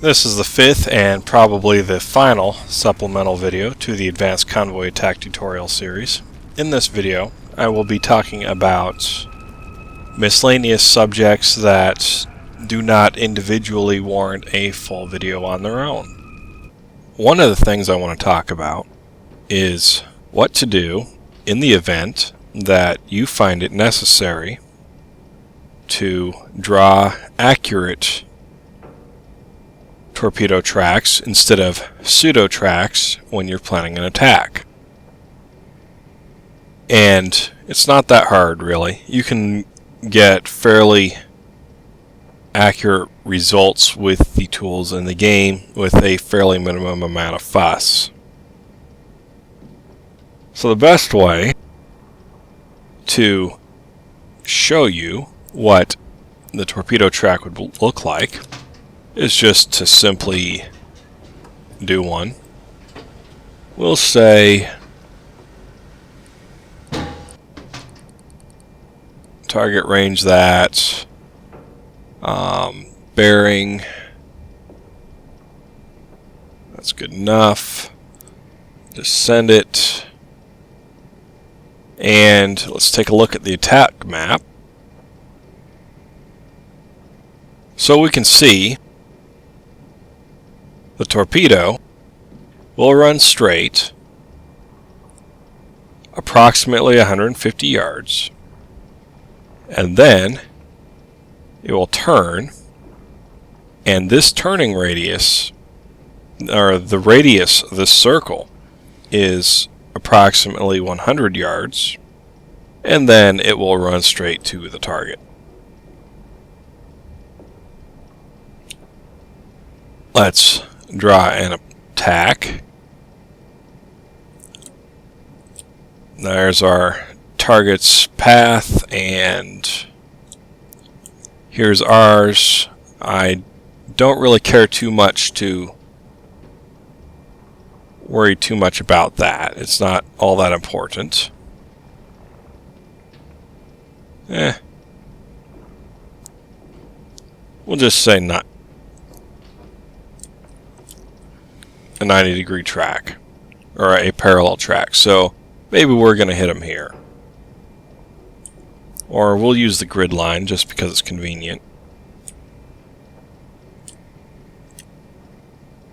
This is the fifth and probably the final supplemental video to the Advanced Convoy Attack tutorial series. In this video, I will be talking about miscellaneous subjects that do not individually warrant a full video on their own. One of the things I want to talk about is what to do in the event that you find it necessary to draw accurate torpedo tracks instead of pseudo tracks when you're planning an attack. And it's not that hard, really. You can get fairly accurate results with the tools in the game with a fairly minimum amount of fuss. So the best way to show you what the torpedo track would look like is just to simply do one. We'll say target range that, bearing, that's good enough. Just send it, and let's take a look at the attack map. So we can see the torpedo will run straight approximately 150 yards, and then it will turn, and this turning radius, or the radius of this circle, is approximately 100 yards, and then it will run straight to the target. Let's draw an attack. There's our target's path, and here's ours. I don't really care too much to worry too much about that. It's not all that important. We'll just say not a 90-degree track, or a parallel track. So maybe we're going to hit them here. Or we'll use the grid line just because it's convenient.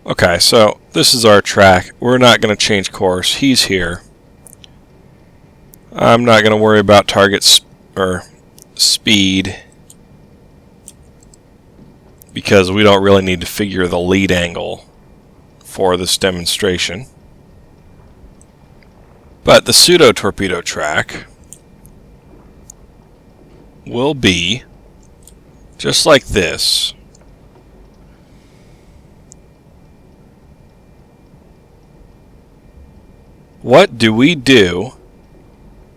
Okay, so this is our track. We're not going to change course. He's here. I'm not going to worry about target or speed because we don't really need to figure the lead angle for this demonstration. But the pseudo torpedo track will be just like this. What do we do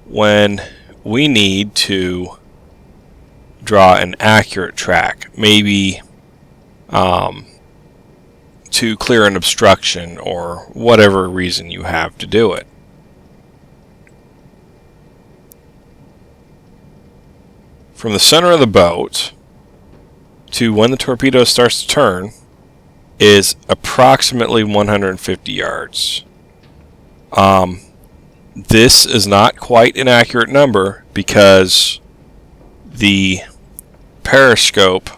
when we need to draw an accurate track? Maybe to clear an obstruction or whatever reason you have to do it. From the center of the boat to when the torpedo starts to turn is approximately 150 yards. This is not quite an accurate number because the periscope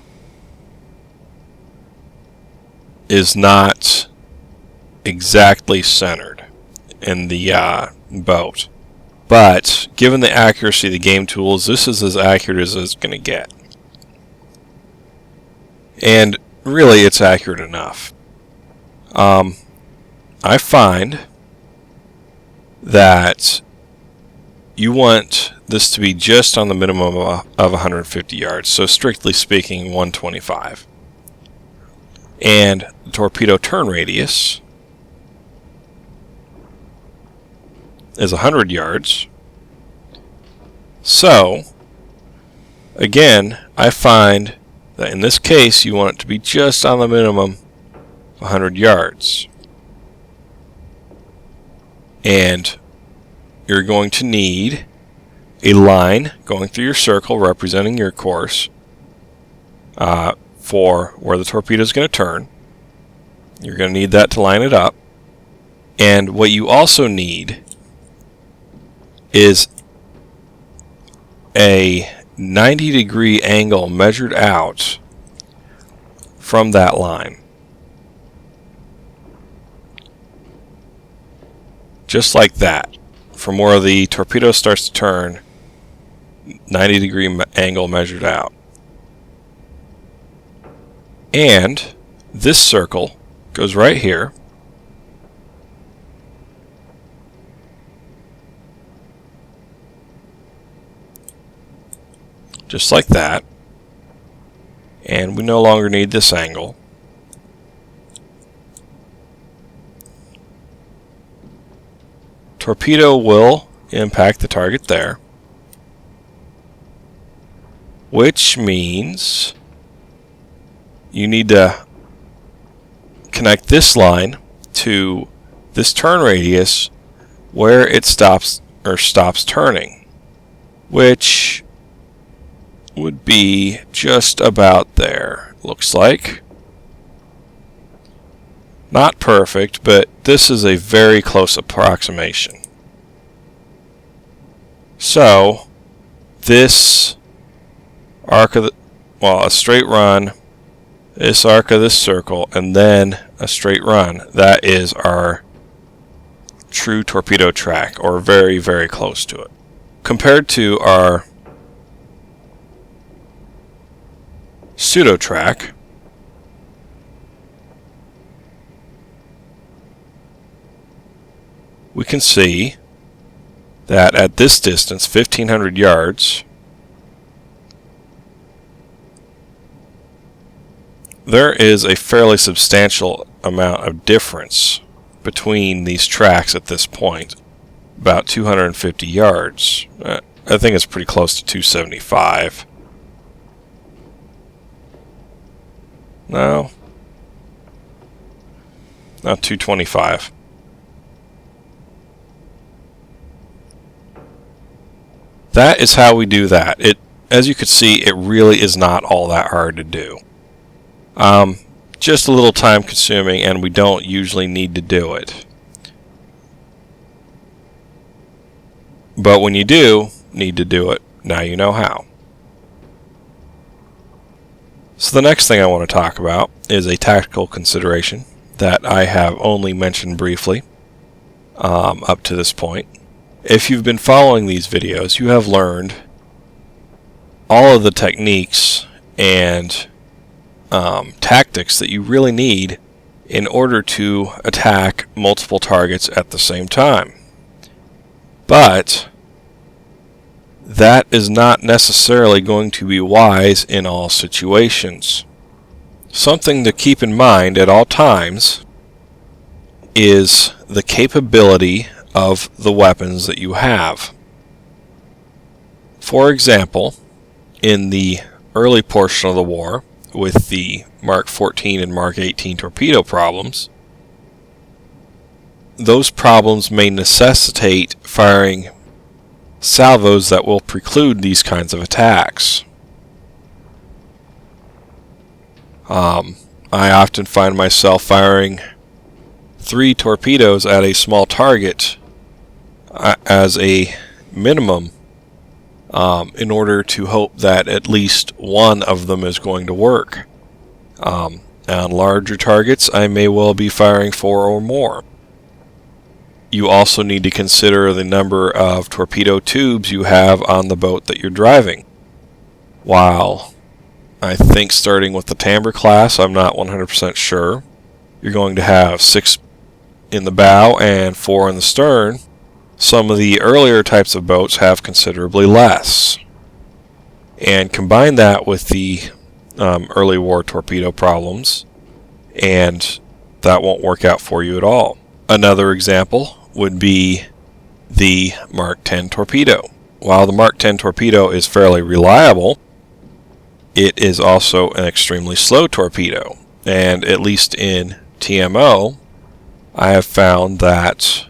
is not exactly centered in the boat. But given the accuracy of the game tools, this is as accurate as it's going to get. And really, it's accurate enough. I find that you want this to be just on the minimum of 150 yards. So strictly speaking, 125. And the torpedo turn radius is 100 yards. So, again, I find that in this case you want it to be just on the minimum of 100 yards. And you're going to need a line going through your circle representing your course for where the torpedo is going to turn. You're going to need that to line it up. And what you also need is a 90-degree angle measured out from that line. Just like that. From where the torpedo starts to turn, 90-degree angle measured out. And this circle goes right here. Just like that. And we no longer need this angle. Torpedo will impact the target there, which means you need to connect this line to this turn radius where it stops turning, which would be just about there, looks like. Not perfect, but this is a very close approximation. So this arc of a straight run, this arc of this circle, and then a straight run, that is our true torpedo track, or very, very close to it. Compared to our pseudo track, we can see that at this distance, 1,500 yards, there is a fairly substantial amount of difference between these tracks at this point, about 250 yards. I think it's pretty close to 275. No, not 225. That is how we do that. As you can see, it really is not all that hard to do. Just a little time consuming, and we don't usually need to do it. But when you do need to do it, now you know how. So the next thing I want to talk about is a tactical consideration that I have only mentioned briefly up to this point. If you've been following these videos, you have learned all of the techniques and tactics that you really need in order to attack multiple targets at the same time. But that is not necessarily going to be wise in all situations. Something to keep in mind at all times is the capability of the weapons that you have. For example, in the early portion of the war, with the Mark 14 and Mark 18 torpedo problems, those problems may necessitate firing salvos that will preclude these kinds of attacks. I often find myself firing 3 torpedoes at a small target as a minimum in order to hope that at least one of them is going to work. On larger targets, I may well be firing 4 or more. You also need to consider the number of torpedo tubes you have on the boat that you're driving. While I think starting with the Tamber class, I'm not 100% sure, you're going to have 6 in the bow and 4 in the stern. Some of the earlier types of boats have considerably less. And combine that with the early war torpedo problems, and that won't work out for you at all. Another example would be the Mark 10 torpedo. While the Mark 10 torpedo is fairly reliable, it is also an extremely slow torpedo. And at least in TMO, I have found that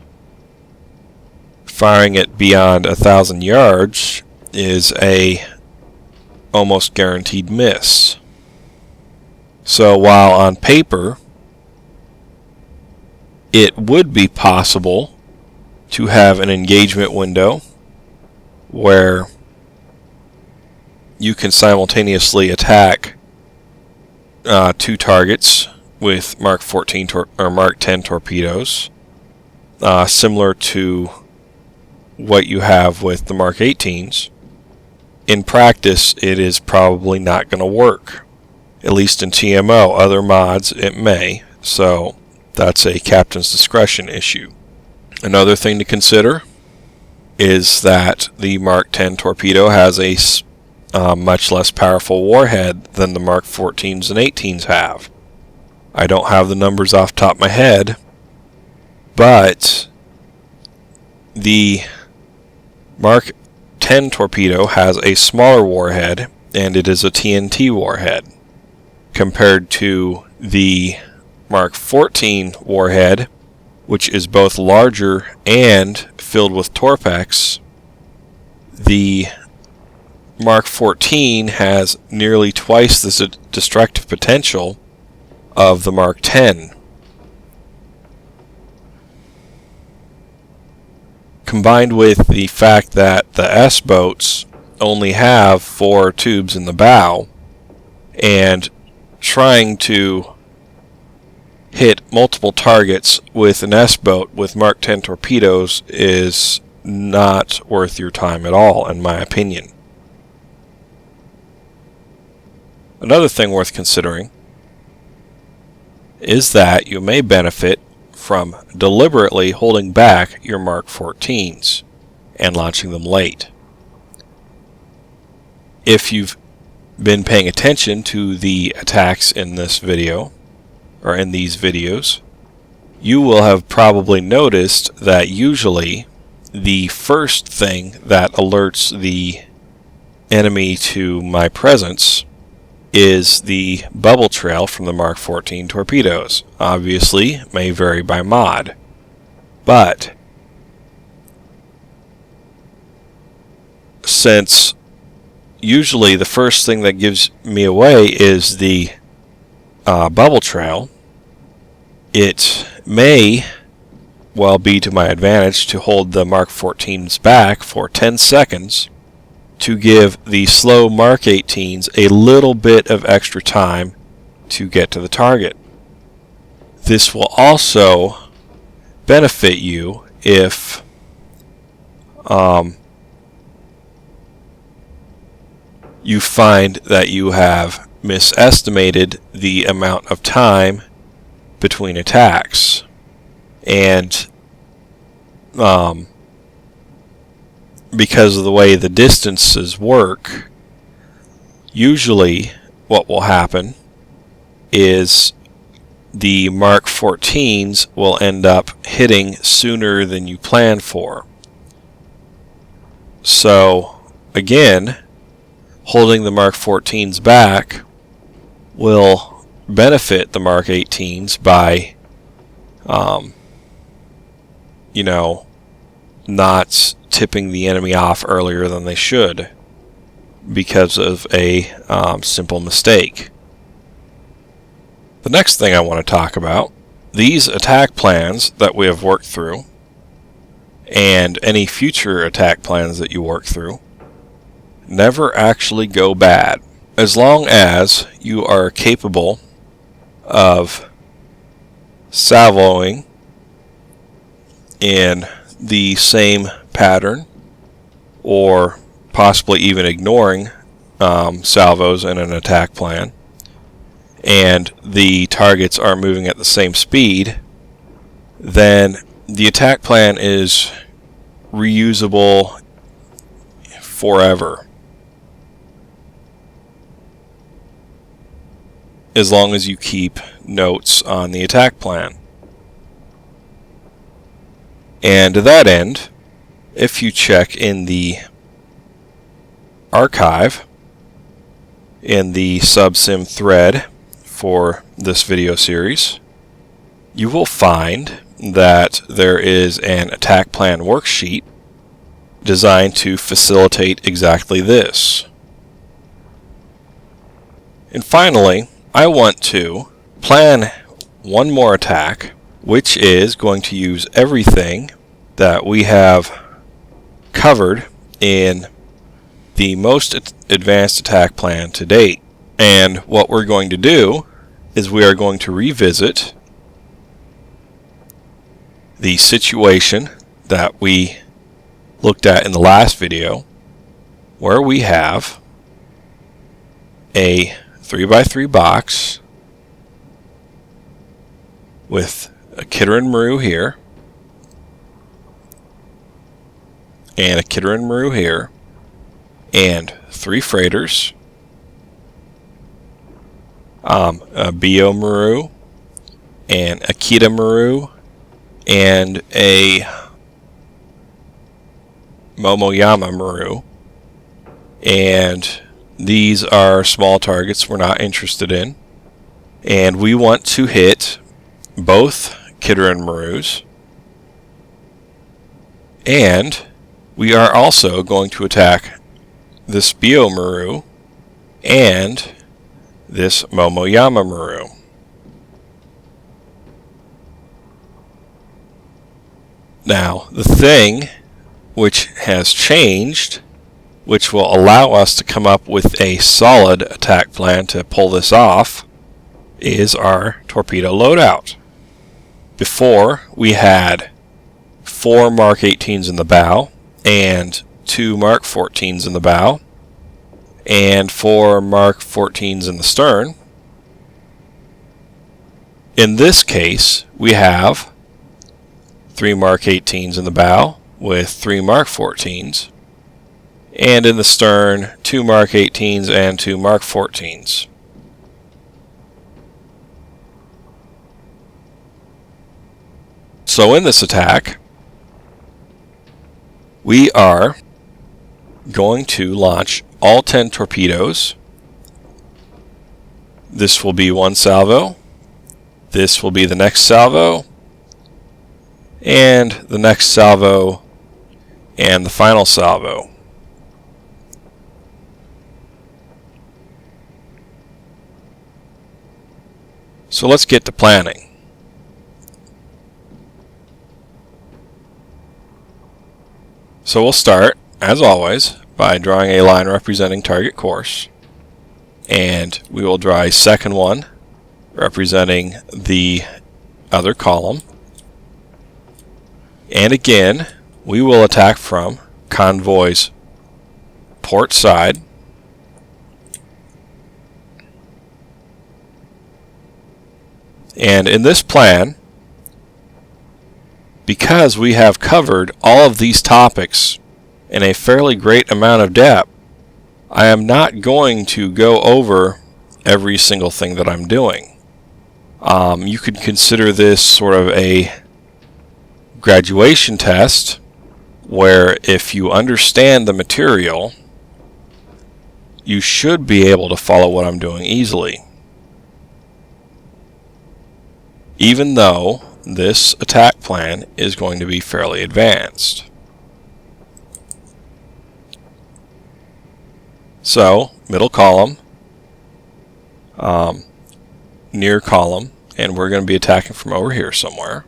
firing it beyond 1,000 yards is a almost guaranteed miss. So while on paper it would be possible to have an engagement window where you can simultaneously attack two targets with Mark 14 or Mark 10 torpedoes, similar to what you have with the Mark 18s. In practice, it is probably not going to work. At least in TMO. Other mods, it may. So that's a captain's discretion issue. Another thing to consider is that the Mark 10 torpedo has a much less powerful warhead than the Mark 14s and 18s have. I don't have the numbers off the top of my head, but the Mark 10 torpedo has a smaller warhead, and it is a TNT warhead, compared to the Mark 14 warhead, which is both larger and filled with Torpex. The Mark 14 has nearly twice the destructive potential of the Mark 10. Combined with the fact that the S-boats only have 4 tubes in the bow, and trying to hit multiple targets with an S-boat with Mark 10 torpedoes is not worth your time at all, in my opinion. Another thing worth considering is that you may benefit from deliberately holding back your Mark 14s and launching them late. If you've been paying attention to the attacks in this video, or in these videos, you will have probably noticed that usually the first thing that alerts the enemy to my presence is the bubble trail from the Mark 14 torpedoes. Obviously, may vary by mod, but since usually the first thing that gives me away is the bubble trail, it may well be to my advantage to hold the Mark 14s back for 10 seconds to give the slow Mark 18s a little bit of extra time to get to the target. This will also benefit you if you find that you have misestimated the amount of time between attacks, and because of the way the distances work, usually what will happen is the Mark 14s will end up hitting sooner than you plan for. So again, holding the Mark 14s back will benefit the Mark 18s by not tipping the enemy off earlier than they should because of a simple mistake. The next thing I want to talk about, these attack plans that we have worked through, and any future attack plans that you work through, never actually go bad, as long as you are capable of salvoing in the same pattern, or possibly even ignoring salvos in an attack plan, and the targets are moving at the same speed, then the attack plan is reusable forever, as long as you keep notes on the attack plan. And to that end, if you check in the archive in the subsim thread for this video series, you will find that there is an attack plan worksheet designed to facilitate exactly this. And finally, I want to plan one more attack which is going to use everything that we have covered in the most advanced attack plan to date. And what we're going to do is we are going to revisit the situation that we looked at in the last video, where we have a 3x3 box with a Kitterin Maru here and a Kitterin Maru here and 3 freighters, a Bio Maru and a Kita Maru and a Momoyama Maru, and these are small targets we're not interested in, and we want to hit both Kitterin Marus, and we are also going to attack this Bio Maru and this Momoyama Maru. Now, the thing which has changed, which will allow us to come up with a solid attack plan to pull this off, is our torpedo loadout. Before, we had 4 Mark 18s in the bow and 2 Mark 14s in the bow and 4 Mark 14s in the stern. In this case, we have 3 Mark 18s in the bow with 3 Mark 14s, and in the stern 2 Mark 18s and 2 Mark 14s. So in this attack, we are going to launch all 10 torpedoes. This will be one salvo, this will be the next salvo, and the next salvo, and the final salvo. So let's get to planning. So we'll start, as always, by drawing a line representing target course, and we will draw a second one representing the other column. And again, we will attack from Convoy's port side. And in this plan, because we have covered all of these topics in a fairly great amount of depth, I am not going to go over every single thing that I'm doing. You could consider this sort of a graduation test, where if you understand the material, you should be able to follow what I'm doing easily. Even though this attack plan is going to be fairly advanced. So, middle column, near column, and we're going to be attacking from over here somewhere.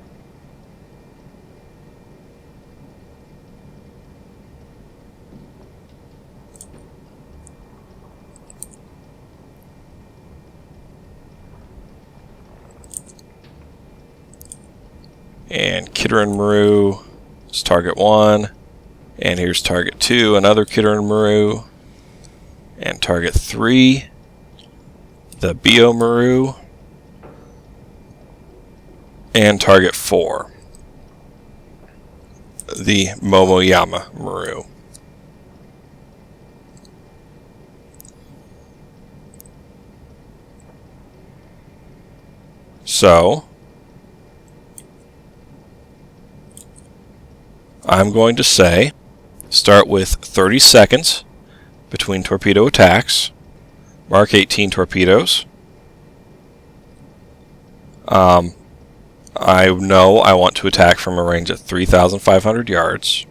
And Kitterin Maru is target 1, and here's target 2, another Kitterin Maru, and target 3, the Bio Maru, and target 4, the Momoyama Maru. So I'm going to say start with 30 seconds between torpedo attacks, Mark 18 torpedoes. I know I want to attack from a range of 3,500 yards.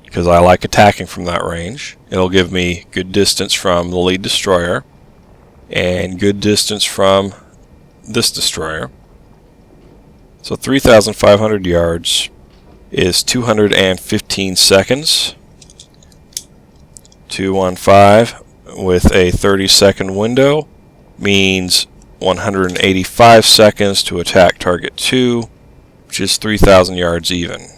Because I like attacking from that range. It'll give me good distance from the lead destroyer, and good distance from this destroyer. So 3,500 yards is 215 seconds. 215 with a 30-second window means 185 seconds to attack target 2, which is 3,000 yards even.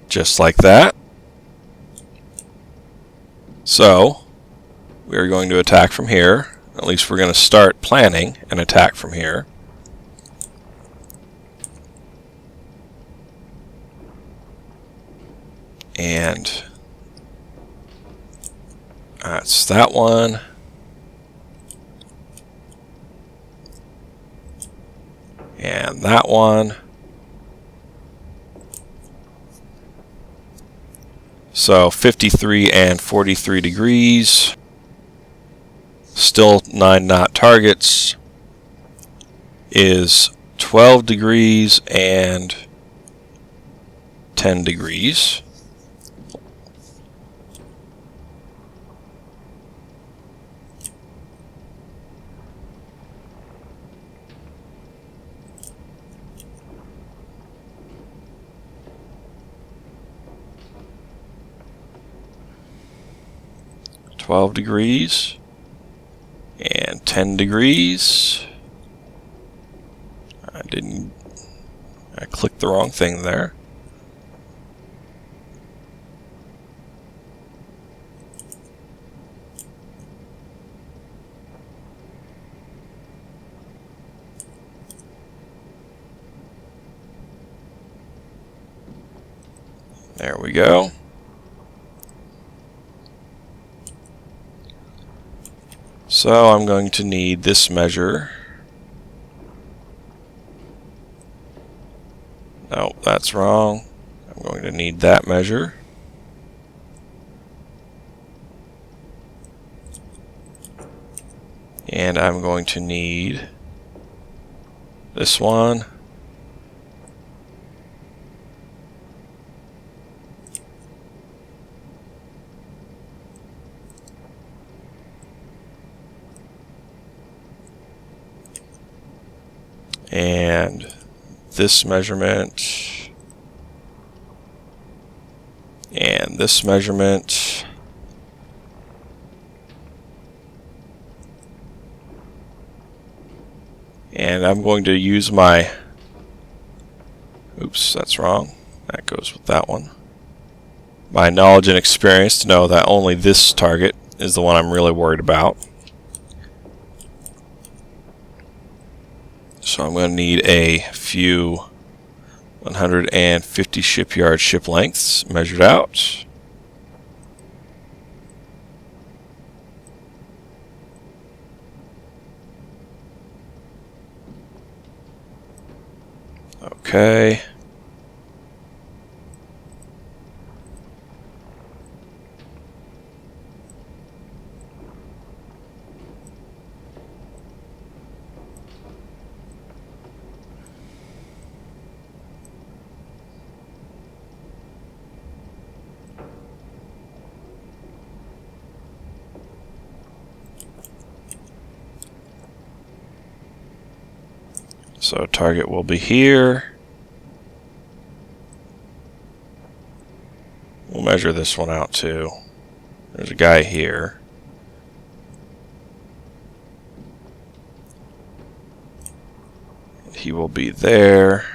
Just like that. So, we are going to attack from here. At least we're going to start planning an attack from here. And that's that one. And that one. So 53 and 43 degrees. Still 9-knot targets is 12 degrees and 10 degrees. .12 and 10 degrees. I clicked the wrong thing there. There we go. So I'm going to need this measure. No, that's wrong. I'm going to need that measure. And I'm going to need this one. And this measurement, and this measurement, and I'm going to use my, oops, that's wrong, that goes with that one, my knowledge and experience to know that only this target is the one I'm really worried about. So I'm going to need a few 150 shipyard ship lengths measured out. Okay. So target will be here. We'll measure this one out too. There's a guy here. He will be there.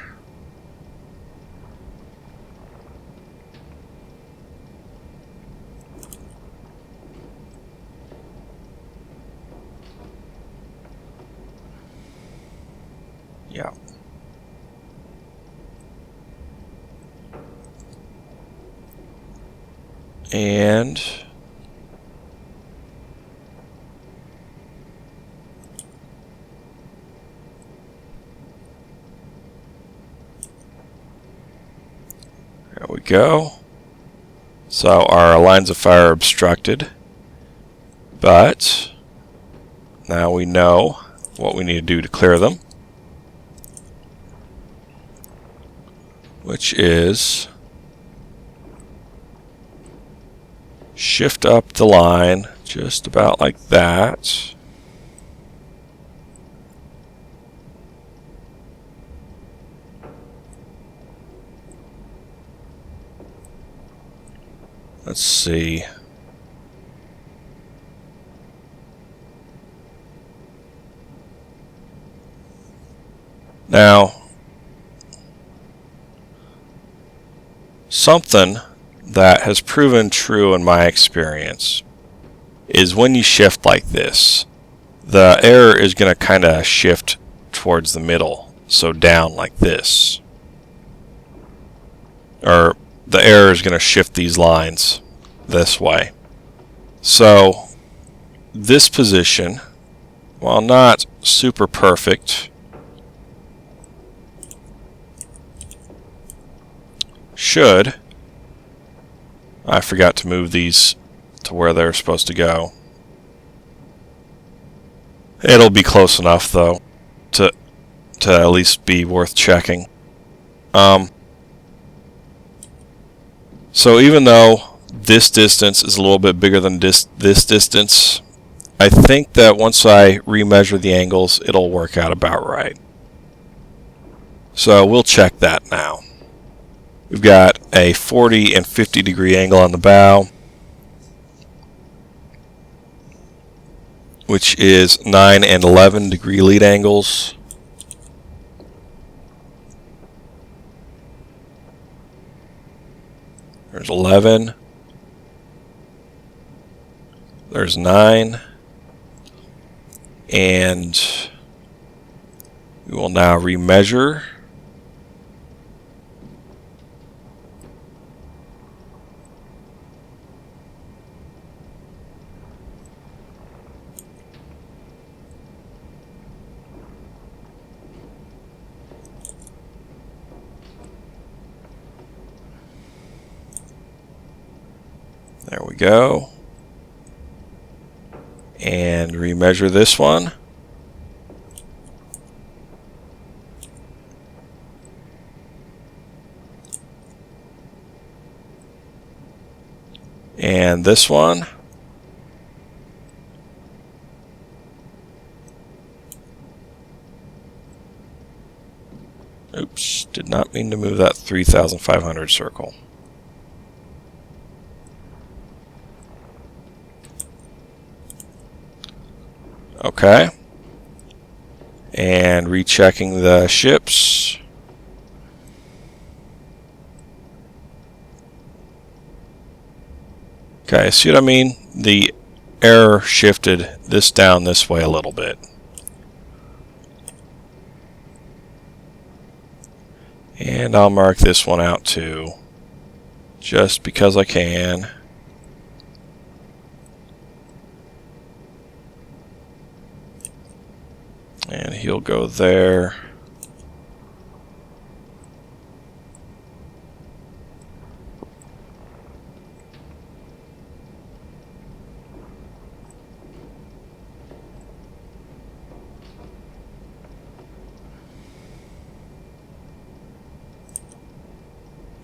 Yeah. And there we go. So our lines of fire are obstructed, but now we know what we need to do to clear them. which is shift up the line just about like that. Let's see. Now, something that has proven true in my experience is when you shift like this, the error is going to kind of shift towards the middle, so down like this. Or the error is going to shift these lines this way. So this position, while not super perfect, should, I forgot to move these to where they're supposed to go. It'll be close enough though to at least be worth checking. So even though this distance is a little bit bigger than this distance, I think that once I remeasure the angles, it'll work out about right. So we'll check that now. We've got a 40 and 50 degree angle on the bow, which is 9 and 11 degree lead angles. There's 11. There's 9. And we will now remeasure. There we go. And remeasure this one. And this one. Oops, did not mean to move that 3,500 circle. Okay, and rechecking the ships. Okay, see what I mean? The error shifted this down this way a little bit. And I'll mark this one out too, just because I can. And he'll go there.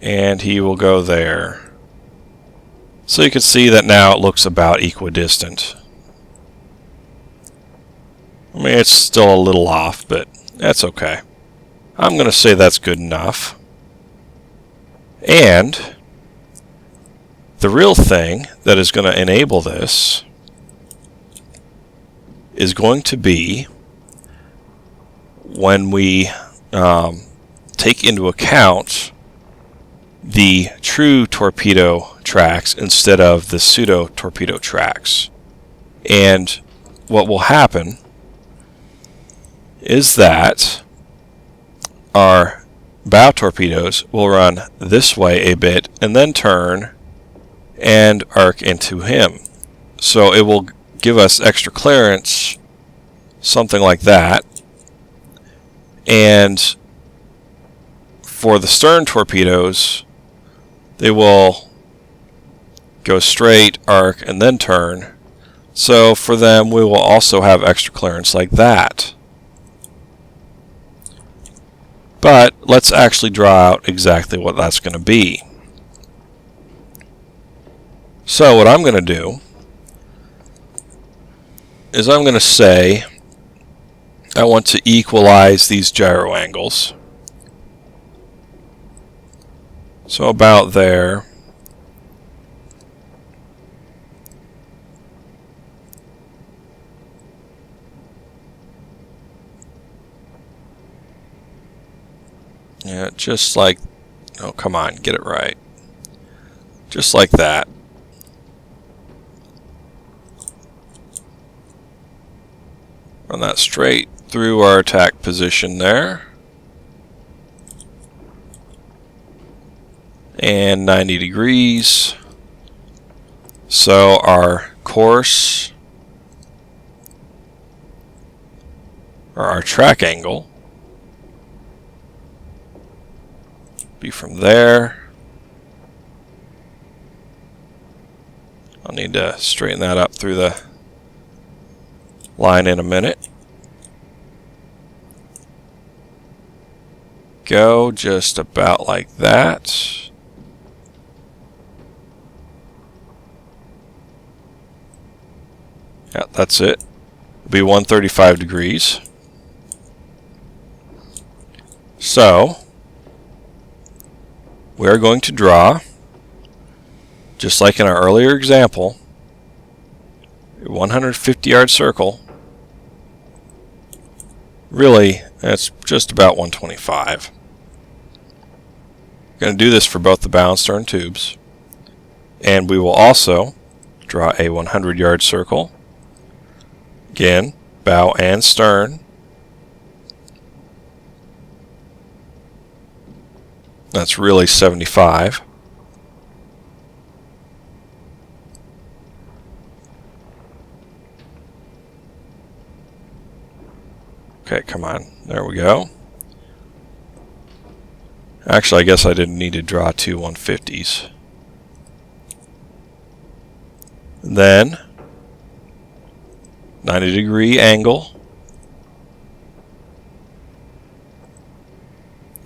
And he will go there. So you can see that now it looks about equidistant. I mean, it's still a little off, but that's okay. I'm going to say that's good enough. And the real thing that is going to enable this is going to be when we take into account the true torpedo tracks instead of the pseudo torpedo tracks. And what will happen is that our bow torpedoes will run this way a bit and then turn and arc into him. So it will give us extra clearance, something like that. And for the stern torpedoes, they will go straight, arc, and then turn. So for them, we will also have extra clearance like that. But let's actually draw out exactly what that's going to be. So what I'm going to do is I'm going to say I want to equalize these gyro angles. So about there. Yeah, just like, oh come on, get it right. Just like that. Run that straight through our attack position there. And 90 degrees. So our course, or our track angle, be from there. I'll need to straighten that up through the line in a minute. Go just about like that. Yeah, that's it. It'll be 135 degrees. So we're going to draw, just like in our earlier example, a 150-yard circle. Really, that's just about 125. We're going to do this for both the bow and stern tubes. And we will also draw a 100-yard circle. Again, bow and stern. That's really 75. Okay, come on. There we go. Actually, I guess I didn't need to draw two 150s. Then 90-degree angle.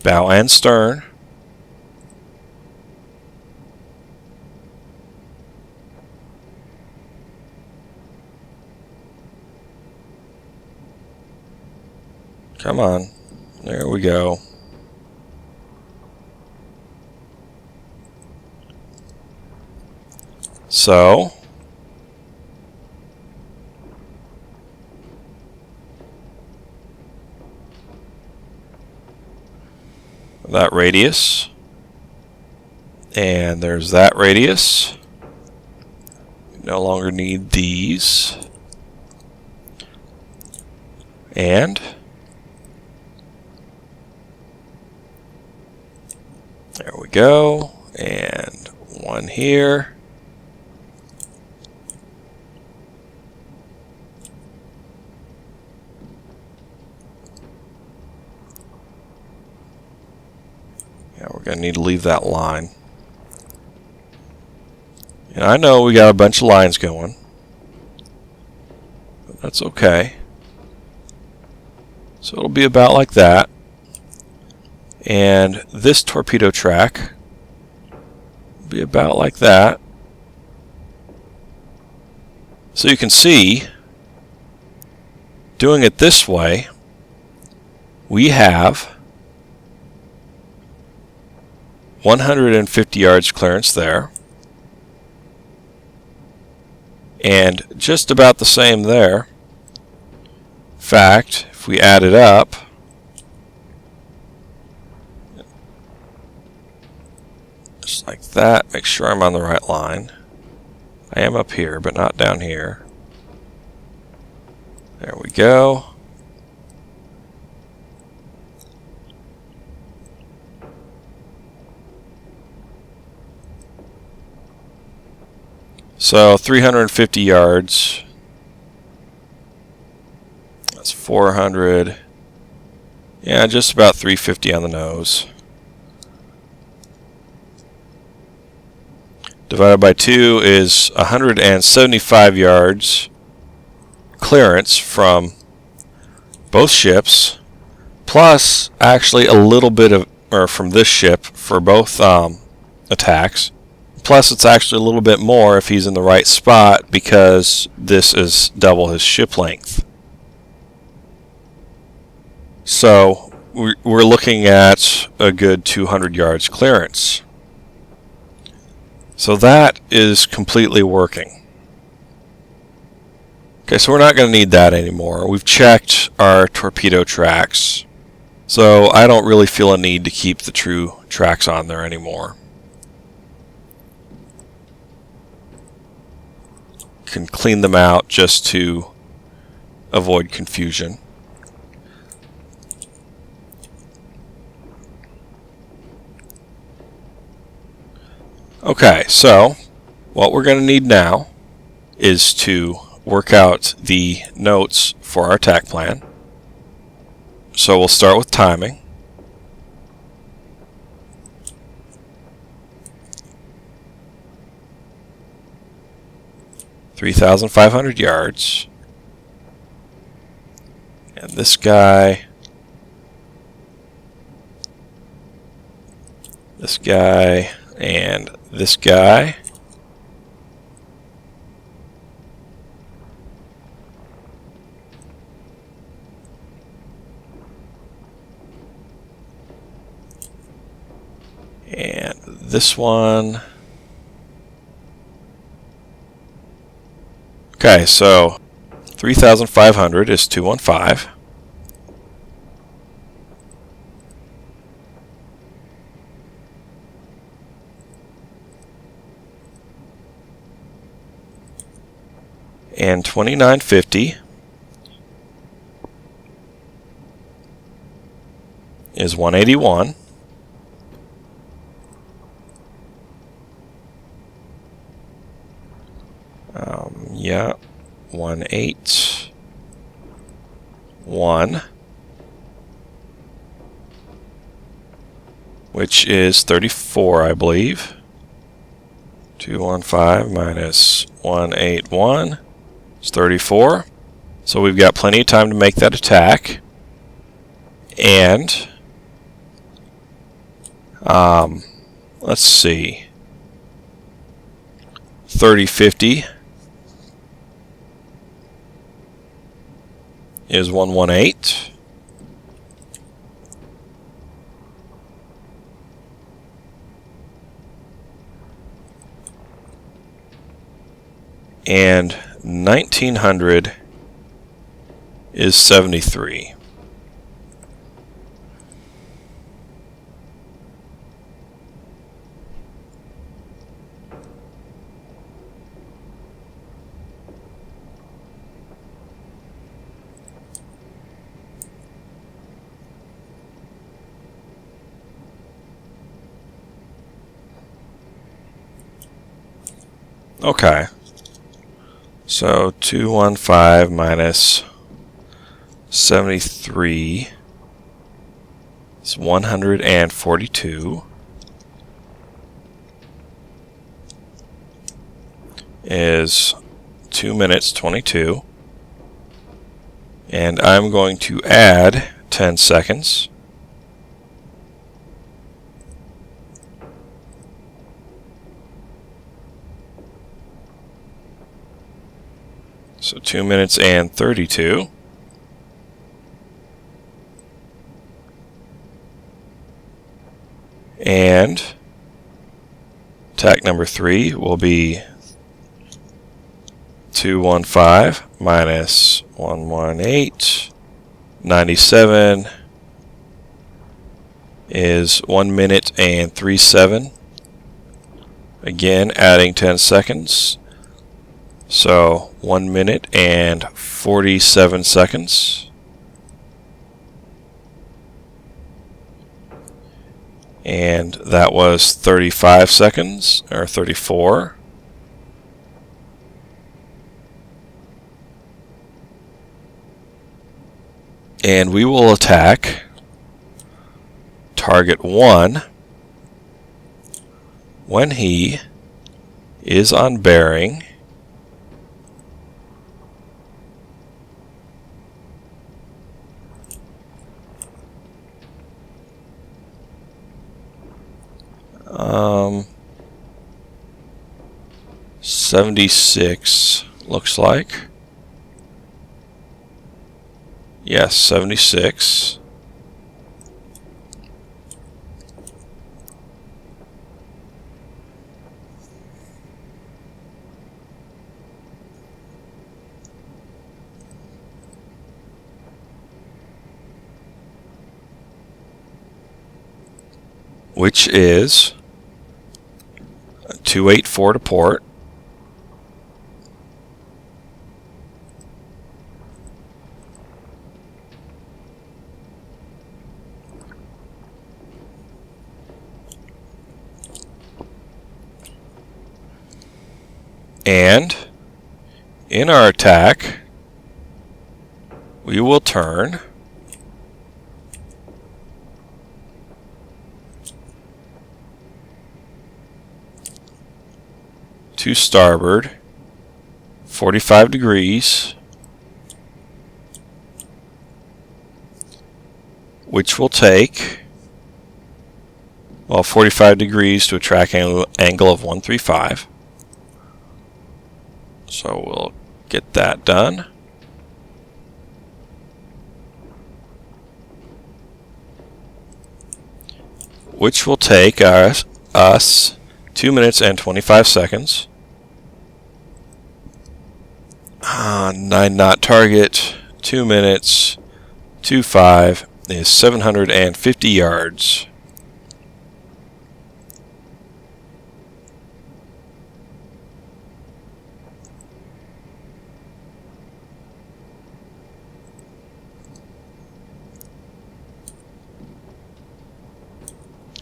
Bow and stern. Come on. There we go. So that radius, and there's that radius. We no longer need these. And there we go, and one here. Yeah, we're going to need to leave that line. And I know we got a bunch of lines going, but that's okay. So it'll be about like that. And this torpedo track will be about like that. So you can see, doing it this way, we have 150 yards clearance there, and just about the same there. In fact, if we add it up, just like that, make sure I'm on the right line. I am up here, but not down here. There we go. So 350 yards. That's 400. Yeah, just about 350 on the nose. Divided by 2 is 175 yards clearance from both ships plus actually a little bit of, or from this ship for both attacks. Plus it's actually a little bit more if he's in the right spot, because this is double his ship length. So we're looking at a good 200 yards clearance. So that is completely working. Okay, so we're not going to need that anymore. We've checked our torpedo tracks, so I don't really feel a need to keep the true tracks on there anymore. Can clean them out just to avoid confusion. Okay, so what we're going to need now is to work out the notes for our attack plan. So we'll start with timing. (3,500 yards). And this guy, and this guy. And this one. Okay, so 3,500 is 215. And 2,950 is 181. Yeah, 181, which is 34, I believe. 215 minus 181 is 34. So we've got plenty of time to make that attack. And let's see, 3050 is 118. And 1900 is 73. Okay, so 215 minus 73 is 142, is 2 minutes 22, and I'm going to add 10 seconds. So 2 minutes and 32. And attack number 3 will be 215 minus 118. 97 is 1 minute and 37. Again, adding 10 seconds. So 1 minute and 47 seconds. And that was 35 seconds, or 34. And we will attack target 1 when he is on bearing $76 looks like. Yes, 76. Which is 284 to port. And in our attack, we will turn to starboard 45 degrees, which will take, well, 45 degrees to a track angle of 135. So we'll get that done. Which will take us 2 minutes and 25 seconds. 9 knot target, 2 minutes, 25 is 750 yards.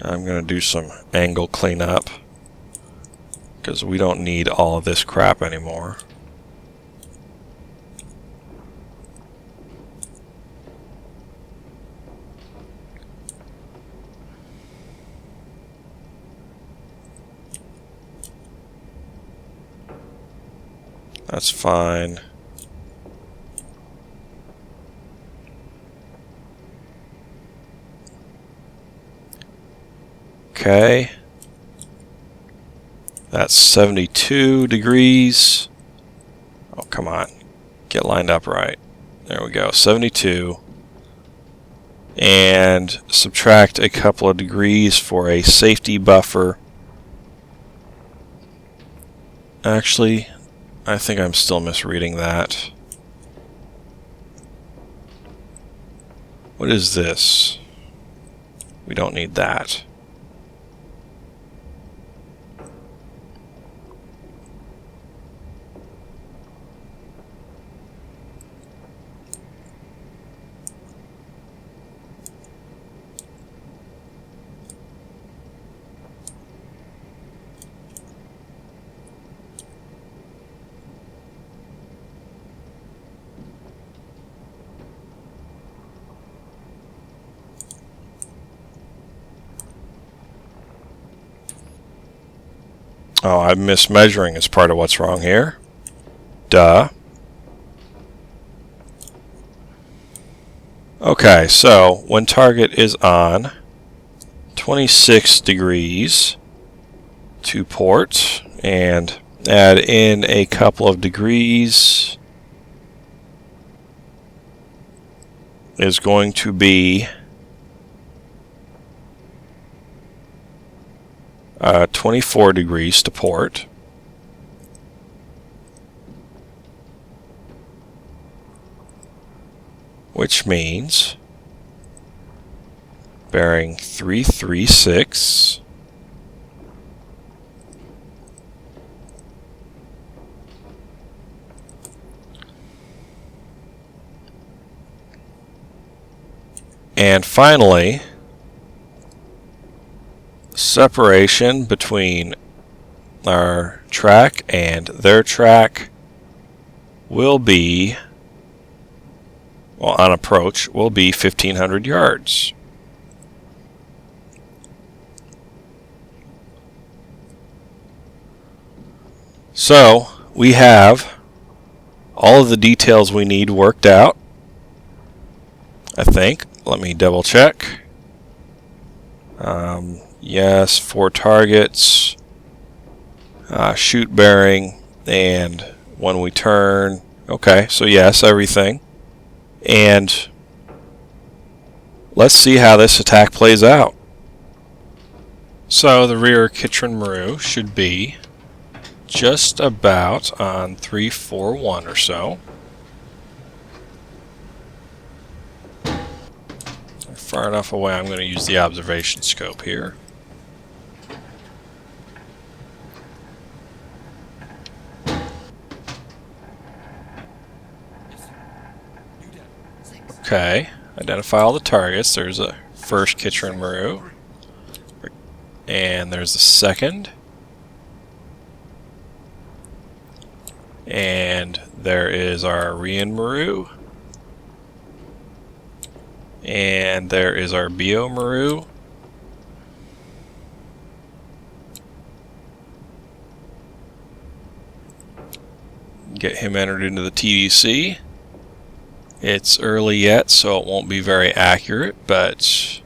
I'm going to do some angle cleanup because we don't need all of this crap anymore. That's fine. Okay. That's 72 degrees. Oh, come on. Get lined up right. There we go. 72. And subtract a couple of degrees for a safety buffer. Actually, I think I'm still misreading that. What is this? We don't need that. Oh, I'm mismeasuring is part of what's wrong here. Duh. Okay, so when target is on 26 degrees to port and add in a couple of degrees is going to be 24 degrees to port. Which means bearing 336 and finally separation between our track and their track will be, well, on approach, will be 1,500 yards. So we have all of the details we need worked out, I think. Let me double check. Yes, 4 targets. Shoot bearing, and when we turn. Okay, so yes, everything. And let's see how this attack plays out. So the rear Kitchen Maru should be just about on 341 or so. Far enough away, I'm going to use the observation scope here. Okay, identify all the targets. There's a first Kitchen Maru, and there's the second, and there is our Rian Maru, and there is our Bio Maru, get him entered into the TDC. It's early yet, so it won't be very accurate, but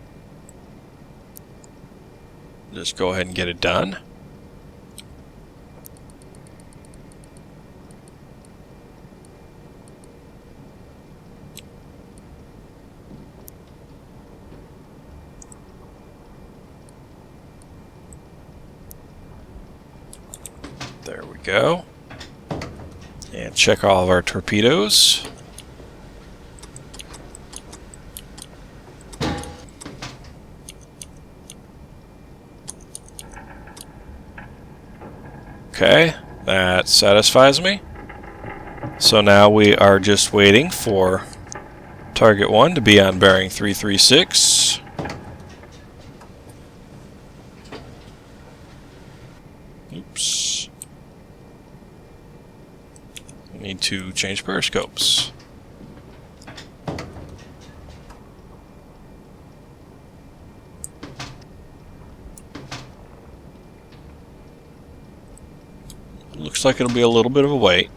just go ahead and get it done. There we go. And check all of our torpedoes. Okay, that satisfies me. So now we are just waiting for target 1 to be on bearing 336. Oops. Need to change periscopes. Looks like it'll be a little bit of a wait.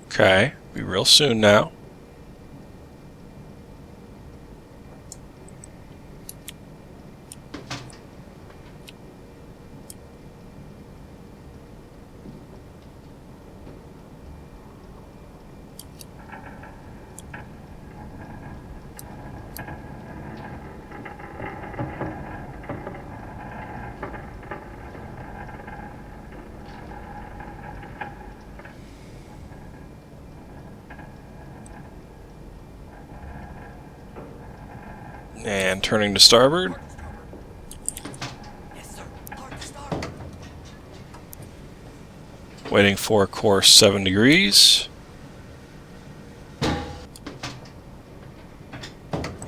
Okay, be real soon now. And turning to starboard. Waiting for course 7 degrees.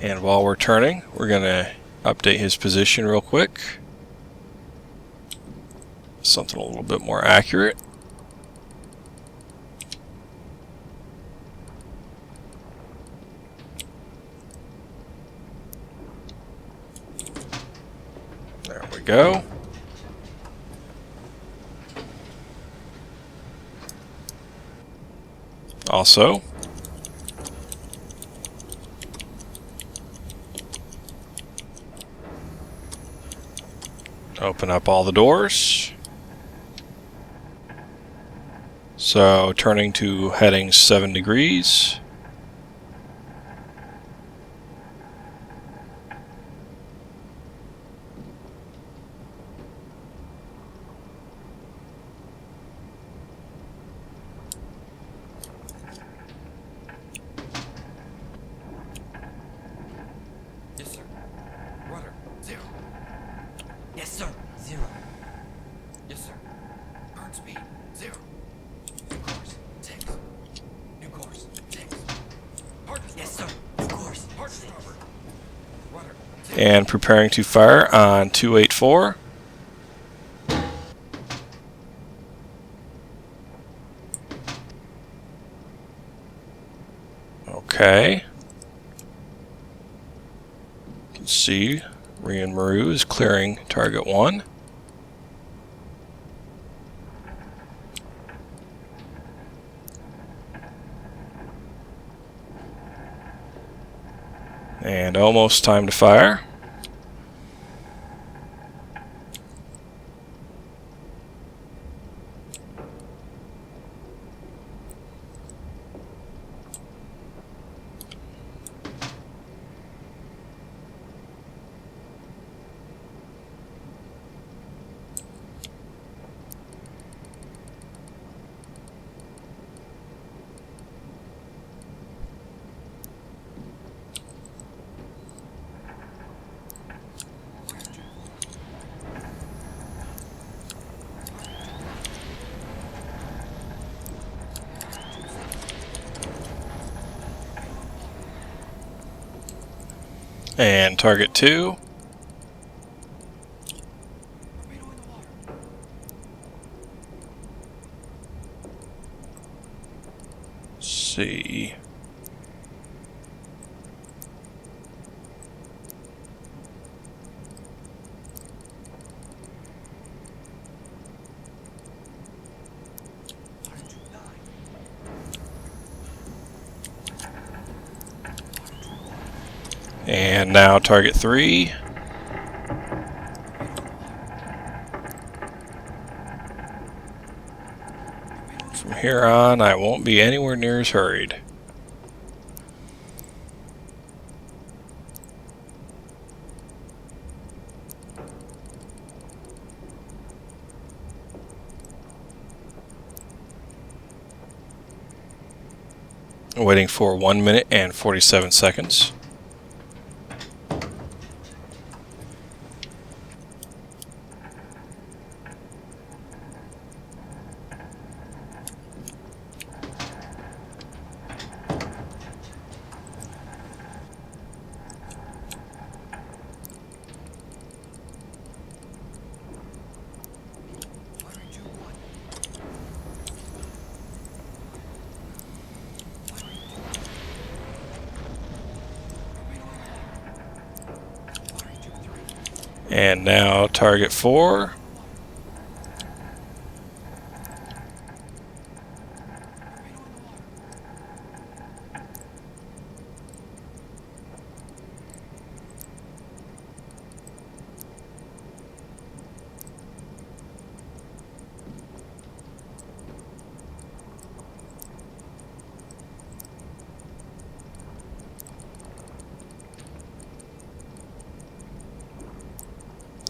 And while we're turning, we're going to update his position real quick. Something a little bit more accurate. There we go. Also, open up all the doors. So turning to heading 7 degrees. Yes, sir. Rudder, 0. Yes, sir. 0. Yes, sir. Burn speed, 0. New course, 6. New course, 6. Hard to yes, sir. New course, hard to starboard. Rudder, 0. And preparing to fire on 284. Okay. see Rian Maru is clearing target 1. And almost time to fire. And target 2. Torpedo in the water. See. And now target 3. From here on, I won't be anywhere near as hurried. Waiting for 1 minute and 47 seconds. And now target 4.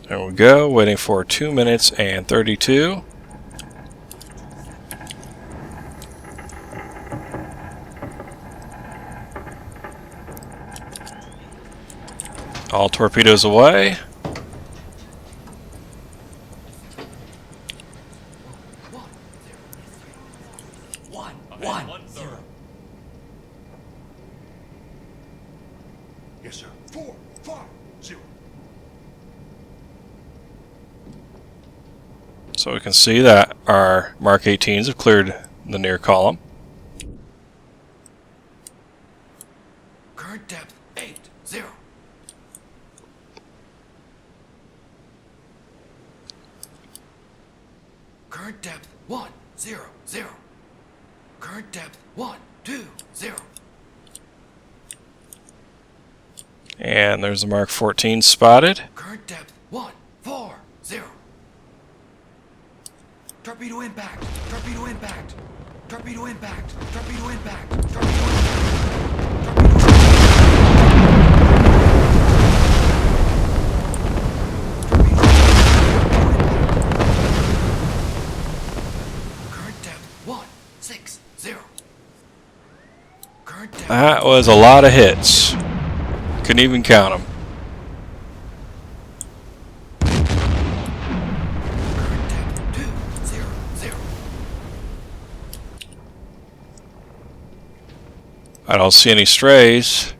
There we go, waiting for 2 minutes and 32. All torpedoes away. One, zero. Yes, sir. 4, 5, 0. So we can see that our Mark 18s have cleared the near column. Current depth 8, 0. Current depth 1, 0, 0. Current depth 1, 2, 0. And there's the Mark 14 spotted. Current depth 1, 4, 0. Torpedo impact! Torpedo impact! Torpedo impact! Torpedo impact! Torpedo impact! Torpedo impact! Current depth 1, 6, 0. Current depth. That was a lot of hits. Couldn't even count them. Current depth 2, 0, 0. I don't see any strays.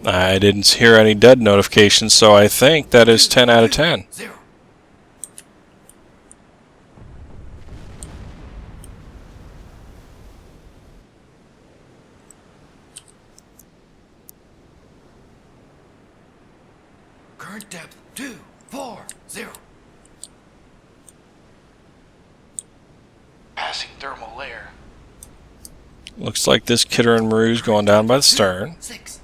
I didn't hear any dead notifications, so I think that is 10 out of 10. 0. Current depth 240. Passing thermal layer. Looks like this Kidder and Maru's going down by the stern. 60.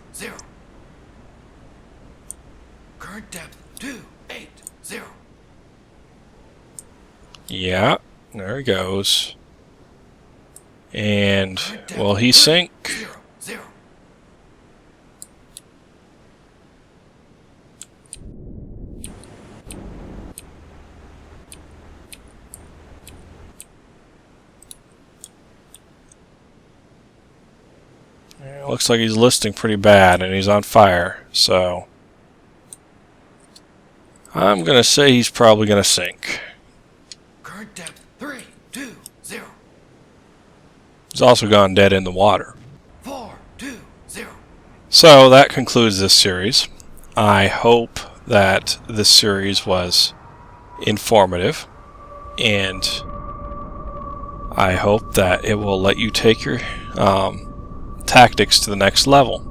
Current depth 280. Yeah, there he goes. And will he sink? 0. It looks like he's listing pretty bad and he's on fire, so I'm going to say he's probably going to sink. Current depth 320. He's also gone dead in the water. 420. So that concludes this series. I hope that this series was informative, and I hope that it will let you take your tactics to the next level.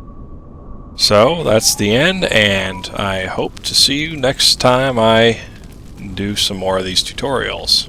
So that's the end, and I hope to see you next time I do some more of these tutorials.